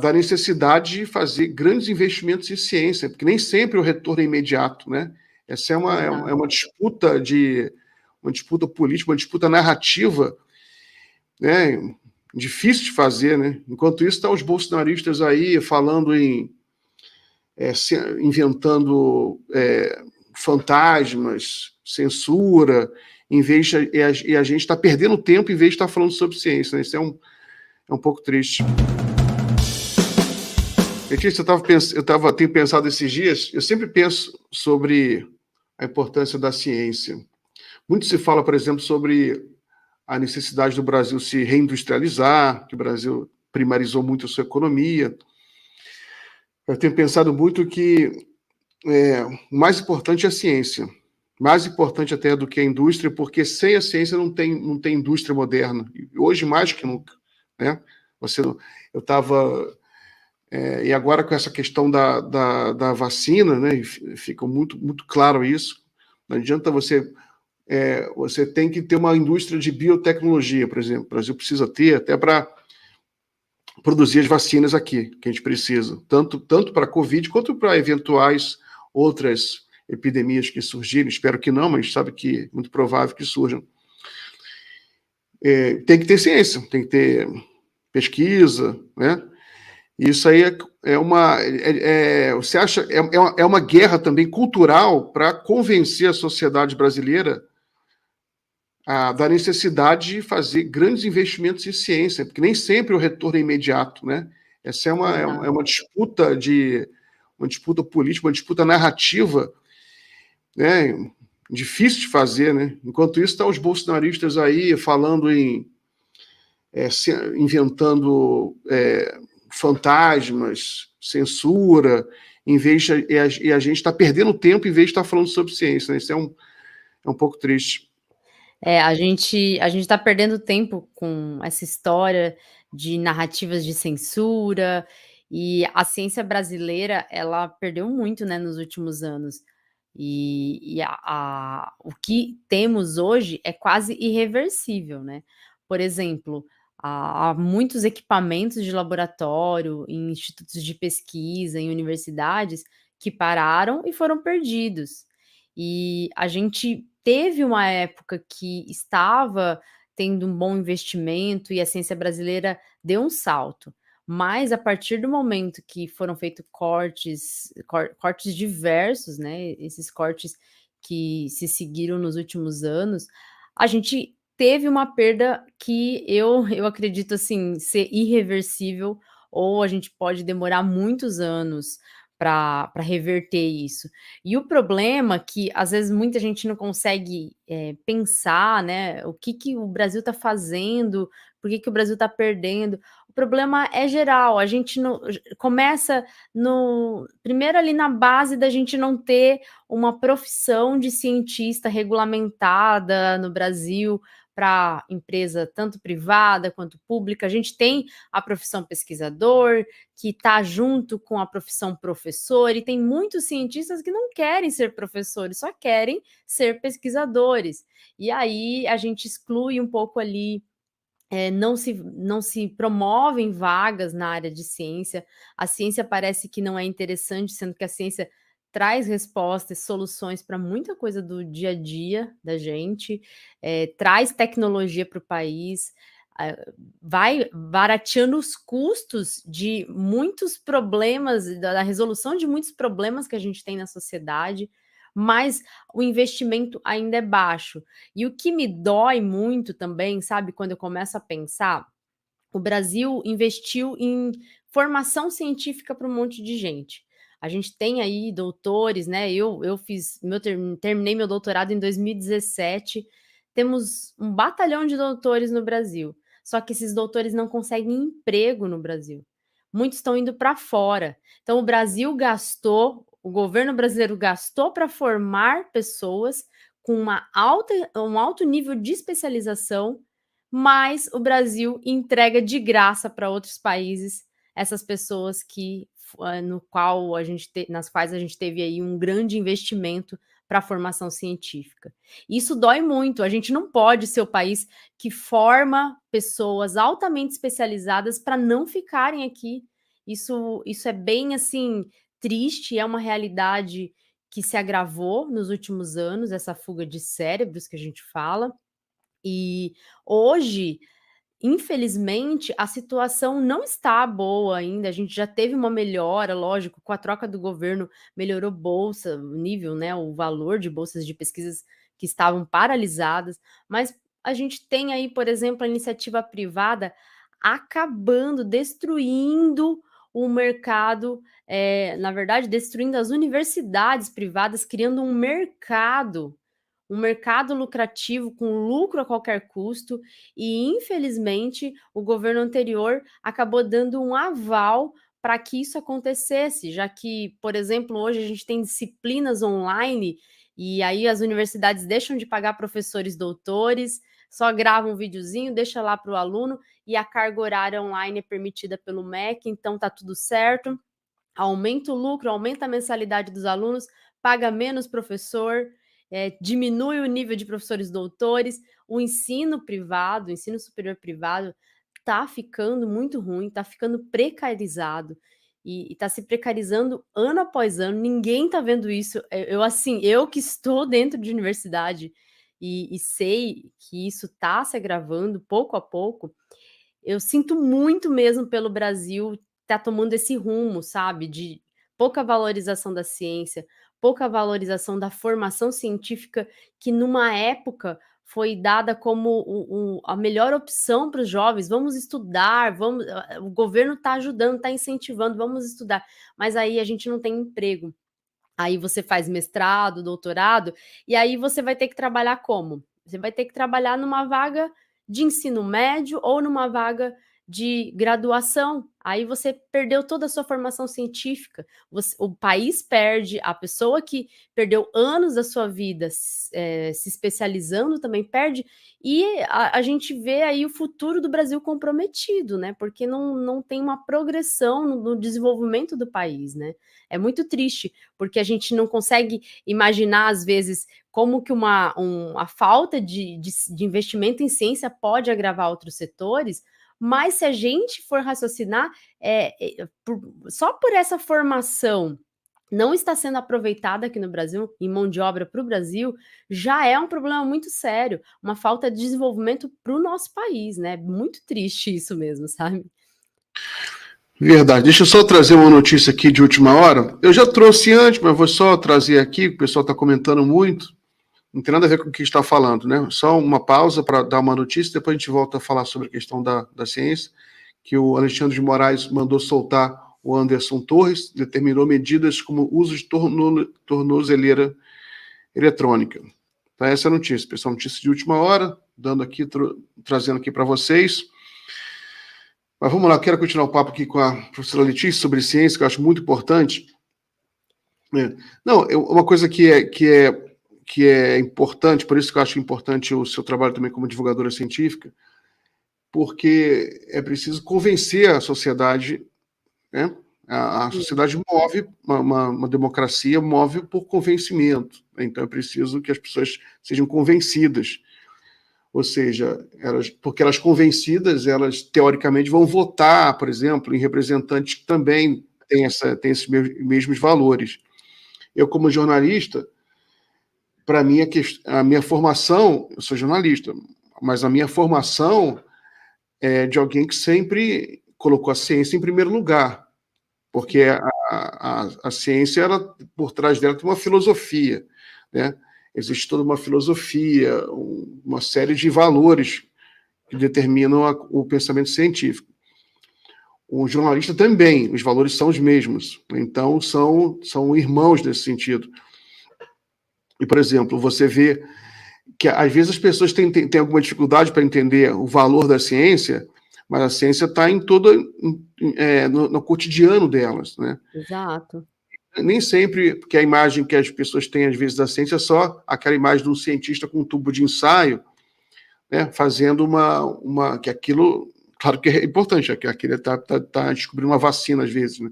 da necessidade de fazer grandes investimentos em ciência, porque nem sempre o retorno é imediato, né? Essa é uma disputa uma disputa política, uma disputa narrativa, né? Difícil de fazer, né? Enquanto isso, estão os bolsonaristas aí falando inventando fantasmas, censura, em vez de, e a gente está perdendo tempo em vez de estar falando sobre ciência, né? Isso é um pouco triste. Letícia, tenho pensado esses dias, eu sempre penso sobre a importância da ciência. Muito se fala, por exemplo, sobre a necessidade do Brasil se reindustrializar, que o Brasil primarizou muito a sua economia. Eu tenho pensado muito que o mais importante é a ciência, mais importante até do que a indústria, porque sem a ciência não tem indústria moderna. Hoje, mais que nunca, né? Eu estava... e agora com essa questão da vacina, né, fica muito, muito claro isso. Não adianta você tem que ter uma indústria de biotecnologia, por exemplo. O Brasil precisa ter até para produzir as vacinas aqui, que a gente precisa, tanto para a Covid quanto para eventuais outras epidemias que surgirem. Espero que não, mas sabe que é muito provável que surjam. Tem que ter ciência, tem que ter pesquisa, né? Isso aí você acha é uma guerra também cultural para convencer a sociedade brasileira da necessidade de fazer grandes investimentos em ciência, porque nem sempre o retorno é imediato, né? Essa é uma disputa uma disputa política, uma disputa narrativa, né? Difícil de fazer, né? Enquanto isso, estão os bolsonaristas aí falando inventando fantasmas, censura, em vez de, e a gente está perdendo tempo em vez de estar falando sobre ciência, né? Isso é um pouco triste. A gente está perdendo tempo com essa história de narrativas de censura, e a ciência brasileira, ela perdeu muito, né, nos últimos anos. E o que temos hoje é quase irreversível, né? Por exemplo, há muitos equipamentos de laboratório em institutos de pesquisa, em universidades, que pararam e foram perdidos. E a gente teve uma época que estava tendo um bom investimento e a ciência brasileira deu um salto. Mas a partir do momento que foram feitos cortes diversos, né, esses cortes que se seguiram nos últimos anos, a gente teve uma perda que eu acredito, assim, ser irreversível, ou a gente pode demorar muitos anos para reverter isso. E o problema que, às vezes, muita gente não consegue, pensar, né, o que o Brasil está fazendo, por que o Brasil está perdendo. O problema é geral, a gente não começa primeiro ali na base da gente não ter uma profissão de cientista regulamentada no Brasil para empresa tanto privada quanto pública. A gente tem a profissão pesquisador, que está junto com a profissão professor, e tem muitos cientistas que não querem ser professores, só querem ser pesquisadores. E aí a gente exclui um pouco ali, não se promovem vagas na área de ciência, a ciência parece que não é interessante, sendo que a ciência traz respostas, soluções para muita coisa do dia a dia da gente, traz tecnologia para o país, vai barateando os custos de muitos problemas, da resolução de muitos problemas que a gente tem na sociedade, mas o investimento ainda é baixo. E o que me dói muito também, sabe, quando eu começo a pensar, o Brasil investiu em formação científica para um monte de gente. A gente tem aí doutores, né? Eu terminei meu doutorado em 2017. Temos um batalhão de doutores no Brasil. Só que esses doutores não conseguem emprego no Brasil. Muitos estão indo para fora. Então, o governo brasileiro gastou para formar pessoas com um alto nível de especialização, mas o Brasil entrega de graça para outros países essas pessoas nas quais a gente teve aí um grande investimento para a formação científica. Isso dói muito, a gente não pode ser o país que forma pessoas altamente especializadas para não ficarem aqui. Isso é bem, assim, triste, é uma realidade que se agravou nos últimos anos, essa fuga de cérebros que a gente fala. E hoje, infelizmente, a situação não está boa ainda, a gente já teve uma melhora, lógico, com a troca do governo melhorou bolsa, o nível, né, o valor de bolsas de pesquisas que estavam paralisadas, mas a gente tem aí, por exemplo, a iniciativa privada acabando, destruindo o mercado, na verdade, destruindo as universidades privadas, criando um mercado lucrativo com lucro a qualquer custo e, infelizmente, o governo anterior acabou dando um aval para que isso acontecesse, já que, por exemplo, hoje a gente tem disciplinas online e aí as universidades deixam de pagar professores doutores, só gravam um videozinho, deixa lá para o aluno e a carga horária online é permitida pelo MEC, então tá tudo certo. Aumenta o lucro, aumenta a mensalidade dos alunos, paga menos professor, diminui o nível de professores doutores, o ensino privado, o ensino superior privado, está ficando muito ruim, está ficando precarizado e está se precarizando ano após ano. Ninguém está vendo isso. Assim, eu que estou dentro de universidade e sei que isso está se agravando pouco a pouco. Eu sinto muito mesmo pelo Brasil tá tomando esse rumo, sabe, de pouca valorização da ciência, pouca valorização da formação científica, que numa época foi dada como a melhor opção para os jovens. Vamos estudar, vamos, o governo está ajudando, está incentivando, vamos estudar. Mas aí a gente não tem emprego. Aí você faz mestrado, doutorado, e aí você vai ter que trabalhar como? Você vai ter que trabalhar numa vaga de ensino médio ou numa vaga de graduação. Aí você perdeu toda a sua formação científica. O país perde, a pessoa que perdeu anos da sua vida se especializando também perde, e a gente vê aí o futuro do Brasil comprometido, né? Porque não tem uma progressão no desenvolvimento do país, né? É muito triste porque a gente não consegue imaginar, às vezes, como que a falta de investimento em ciência pode agravar outros setores, mas se a gente for raciocinar, só por essa formação não está sendo aproveitada aqui no Brasil, em mão de obra para o Brasil, já é um problema muito sério, uma falta de desenvolvimento para o nosso país, né? Muito triste isso mesmo, sabe? Verdade. Deixa eu só trazer uma notícia aqui de última hora. Eu já trouxe antes, mas vou só trazer aqui, o pessoal está comentando muito. Não tem nada a ver com o que está falando, né? Só uma pausa para dar uma notícia, depois a gente volta a falar sobre a questão da ciência, que o Alexandre de Moraes mandou soltar o Anderson Torres, determinou medidas como uso de tornozeleira eletrônica. Então, essa é a notícia, pessoal. Notícia de última hora, dando aqui, trazendo aqui para vocês. Mas vamos lá, quero continuar o papo aqui com a professora Letícia sobre ciência, que eu acho muito importante. Não, uma coisa que é importante, por isso que eu acho importante o seu trabalho também como divulgadora científica, porque é preciso convencer a sociedade, né? A sociedade move, uma democracia move por convencimento, né? Então é preciso que as pessoas sejam convencidas. Ou seja, porque elas convencidas, elas teoricamente vão votar, por exemplo, em representantes que também têm esses mesmos valores. Eu, como jornalista, para mim, a minha formação, eu sou jornalista, mas a minha formação é de alguém que sempre colocou a ciência em primeiro lugar, porque a ciência, ela, por trás dela, tem uma filosofia, né? Existe toda uma filosofia, uma série de valores que determinam o pensamento científico. O jornalista também, os valores são os mesmos, então são irmãos nesse sentido. E, por exemplo, você vê que às vezes as pessoas têm alguma dificuldade para entender o valor da ciência, mas a ciência está no cotidiano delas, né? Exato. Nem sempre, porque a imagem que as pessoas têm, às vezes, da ciência é só aquela imagem de um cientista com um tubo de ensaio, né, fazendo que aquilo, claro que é importante, que aquilo está descobrindo uma vacina, às vezes, né?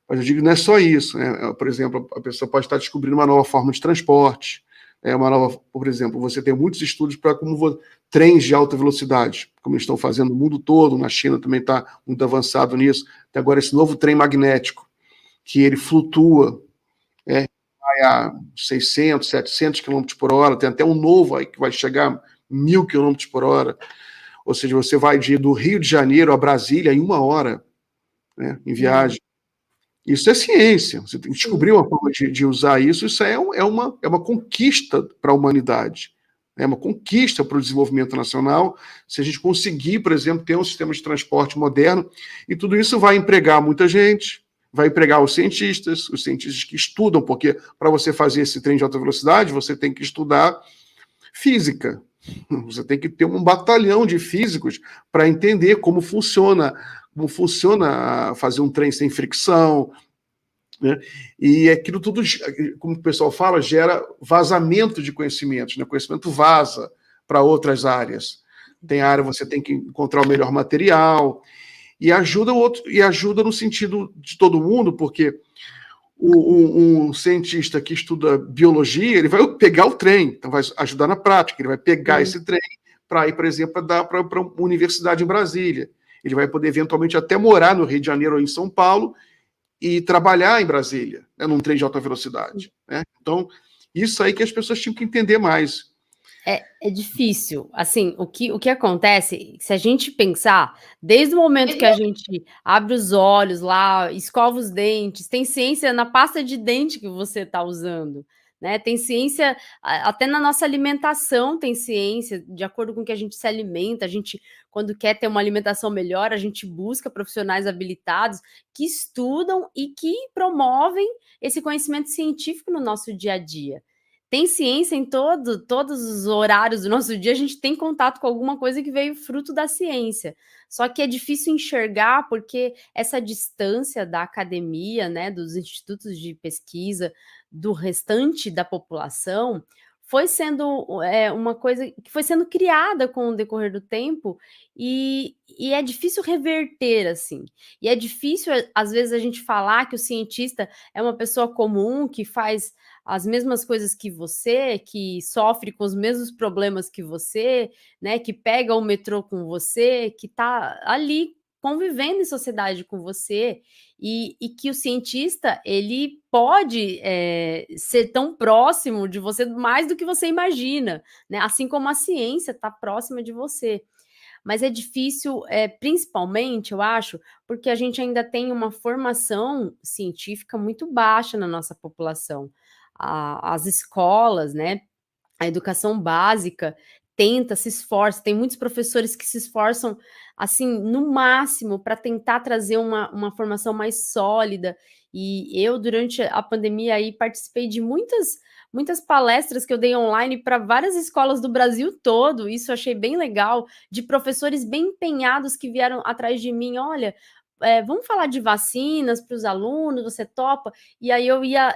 Mas eu digo, não é só isso, né? Por exemplo, a pessoa pode estar descobrindo uma nova forma de transporte, É uma nova, por exemplo, você tem muitos estudos para como trens de alta velocidade, como eles estão fazendo no mundo todo, na China também está muito avançado nisso. Tem agora esse novo trem magnético, que ele flutua, vai a 600, 700 km por hora, tem até um novo aí que vai chegar a 1.000 km por hora, ou seja, você vai do Rio de Janeiro a Brasília em 1 hora, né, em viagem. Isso é ciência, você tem que descobrir uma forma de usar isso, isso é uma conquista para a humanidade, é uma conquista para o desenvolvimento nacional, se a gente conseguir, por exemplo, ter um sistema de transporte moderno, e tudo isso vai empregar muita gente, vai empregar os cientistas que estudam, porque para você fazer esse trem de alta velocidade, você tem que estudar física, você tem que ter um batalhão de físicos para entender como funciona fazer um trem sem fricção, né? E aquilo tudo, como o pessoal fala, gera vazamento de conhecimentos, né? O conhecimento vaza para outras áreas. Tem área você tem que encontrar o melhor material, e ajuda no sentido de todo mundo, porque um cientista que estuda biologia, ele vai pegar o trem, então vai ajudar na prática, ele vai pegar esse trem para ir, por exemplo, para uma universidade em Brasília. Ele vai poder, eventualmente, até morar no Rio de Janeiro ou em São Paulo e trabalhar em Brasília, né, num trem de alta velocidade. Né? Então, isso aí que as pessoas tinham que entender mais. É difícil. Assim, o que acontece, se a gente pensar, desde o momento que a gente abre os olhos lá, escova os dentes, tem ciência na pasta de dente que você está usando, né? Tem ciência até na nossa alimentação, tem ciência, de acordo com o que a gente se alimenta, a gente, quando quer ter uma alimentação melhor, a gente busca profissionais habilitados que estudam e que promovem esse conhecimento científico no nosso dia a dia. Tem ciência em todos os horários do nosso dia, a gente tem contato com alguma coisa que veio fruto da ciência. Só que é difícil enxergar, porque essa distância da academia, né, dos institutos de pesquisa, do restante da população, foi sendo uma coisa que foi sendo criada com o decorrer do tempo, e é difícil reverter, assim. E é difícil, às vezes, a gente falar que o cientista é uma pessoa comum, que faz as mesmas coisas que você, que sofre com os mesmos problemas que você, né, que pega o metrô com você, que está ali convivendo em sociedade com você, e que o cientista, ele pode ser tão próximo de você mais do que você imagina, né? Assim como a ciência está próxima de você. Mas é difícil, principalmente, eu acho, porque a gente ainda tem uma formação científica muito baixa na nossa população. As escolas, né, a educação básica tenta, se esforça, tem muitos professores que se esforçam, assim, no máximo para tentar trazer uma formação mais sólida, e eu, durante a pandemia, aí, participei de muitas palestras que eu dei online para várias escolas do Brasil todo, isso eu achei bem legal, de professores bem empenhados que vieram atrás de mim: "Olha, vamos falar de vacinas para os alunos, você topa?" E aí eu ia,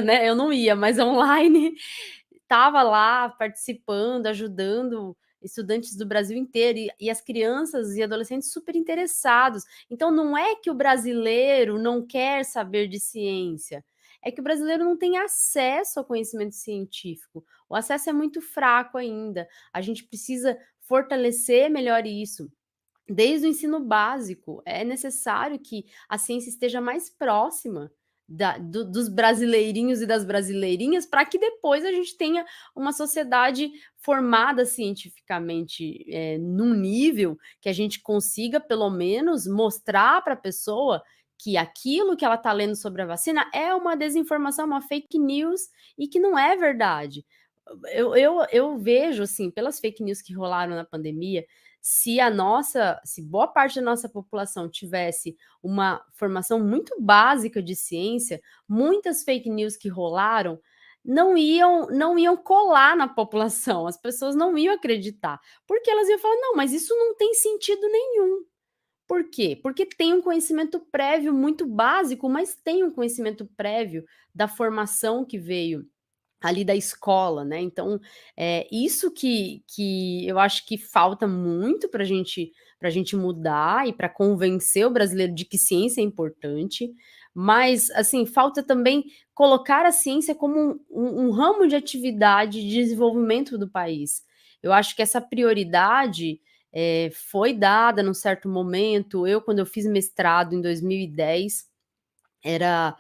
né, eu não ia, mas online estava lá participando, ajudando estudantes do Brasil inteiro, e as crianças e adolescentes super interessados. Então não é que o brasileiro não quer saber de ciência, é que o brasileiro não tem acesso ao conhecimento científico. O acesso é muito fraco ainda. A gente precisa fortalecer melhor isso. Desde o ensino básico, é necessário que a ciência esteja mais próxima dos brasileirinhos e das brasileirinhas, para que depois a gente tenha uma sociedade formada cientificamente, num nível que a gente consiga, pelo menos, mostrar para a pessoa que aquilo que ela está lendo sobre a vacina é uma desinformação, uma fake news, e que não é verdade. Eu vejo, assim, pelas fake news que rolaram na pandemia, se boa parte da nossa população tivesse uma formação muito básica de ciência, muitas fake news que rolaram não iam colar na população, as pessoas não iam acreditar, porque elas iam falar: "Não, mas isso não tem sentido nenhum". Por quê? Porque tem um conhecimento prévio muito básico, mas tem um conhecimento prévio da formação que veio ali da escola, né? Então, isso que eu acho que falta muito para a gente mudar e para convencer o brasileiro de que ciência é importante, mas, assim, falta também colocar a ciência como um ramo de atividade de desenvolvimento do país. Eu acho que essa prioridade foi dada num certo momento. Quando eu fiz mestrado em 2010, era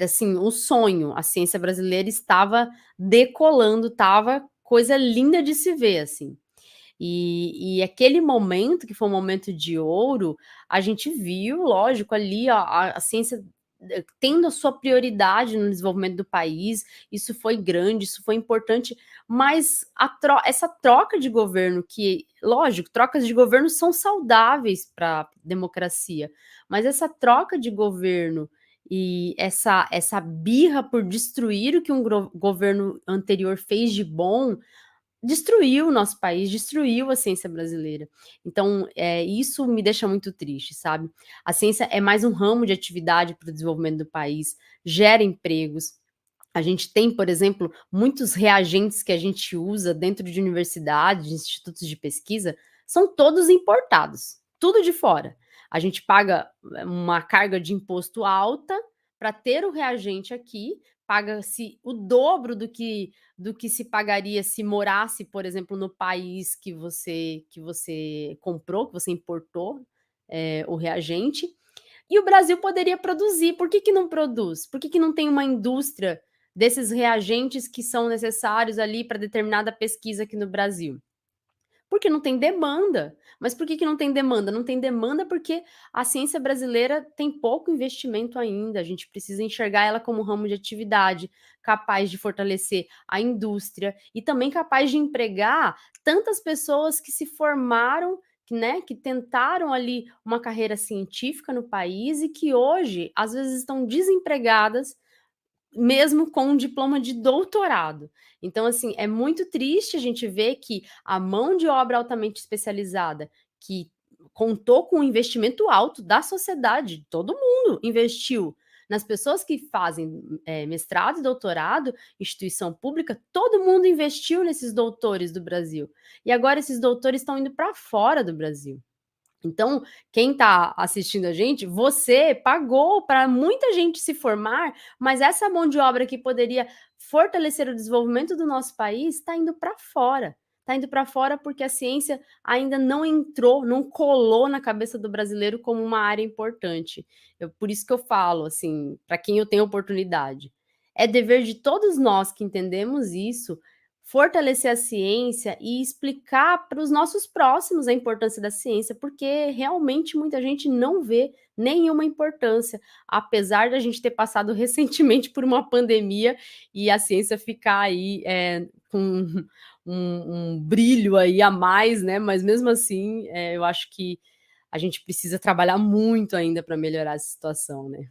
assim, um sonho. A ciência brasileira estava decolando, estava coisa linda de se ver, assim. E aquele momento, que foi um momento de ouro, a gente viu, lógico, ali a ciência tendo a sua prioridade no desenvolvimento do país. Isso foi grande, isso foi importante, mas essa troca de governo, que, lógico, trocas de governo são saudáveis para a democracia, mas essa troca de governo e essa birra por destruir o que um governo anterior fez de bom, destruiu o nosso país, destruiu a ciência brasileira. Então, isso me deixa muito triste, sabe? A ciência é mais um ramo de atividade para o desenvolvimento do país, gera empregos. A gente tem, por exemplo, muitos reagentes que a gente usa dentro de universidades, de institutos de pesquisa, são todos importados, tudo de fora. A gente paga uma carga de imposto alta para ter o reagente aqui, paga-se o dobro do que se pagaria se morasse, por exemplo, no país que você comprou, que você importou o reagente, e o Brasil poderia produzir. Por que que não produz? Por que que não tem uma indústria desses reagentes que são necessários ali para determinada pesquisa aqui no Brasil? Porque não tem demanda. Mas por que que não tem demanda? Não tem demanda porque a ciência brasileira tem pouco investimento ainda. A gente precisa enxergar ela como um ramo de atividade capaz de fortalecer a indústria e também capaz de empregar tantas pessoas que se formaram, né, que tentaram ali uma carreira científica no país e que hoje, às vezes, estão desempregadas mesmo com um diploma de doutorado. Então, assim, é muito triste a gente ver que a mão de obra altamente especializada, que contou com um investimento alto da sociedade, todo mundo investiu nas pessoas que fazem mestrado e doutorado, instituição pública, todo mundo investiu nesses doutores do Brasil. E agora esses doutores estão indo para fora do Brasil. Então, quem está assistindo a gente, você pagou para muita gente se formar, mas essa mão de obra que poderia fortalecer o desenvolvimento do nosso país está indo para fora. Está indo para fora porque a ciência ainda não entrou, não colou na cabeça do brasileiro como uma área importante. Por isso que eu falo, assim, para quem eu tenho oportunidade. É dever de todos nós que entendemos isso fortalecer a ciência e explicar para os nossos próximos a importância da ciência, porque realmente muita gente não vê nenhuma importância, apesar da gente ter passado recentemente por uma pandemia e a ciência ficar aí com um brilho aí a mais, né? Mas mesmo assim, eu acho que a gente precisa trabalhar muito ainda para melhorar essa situação, né?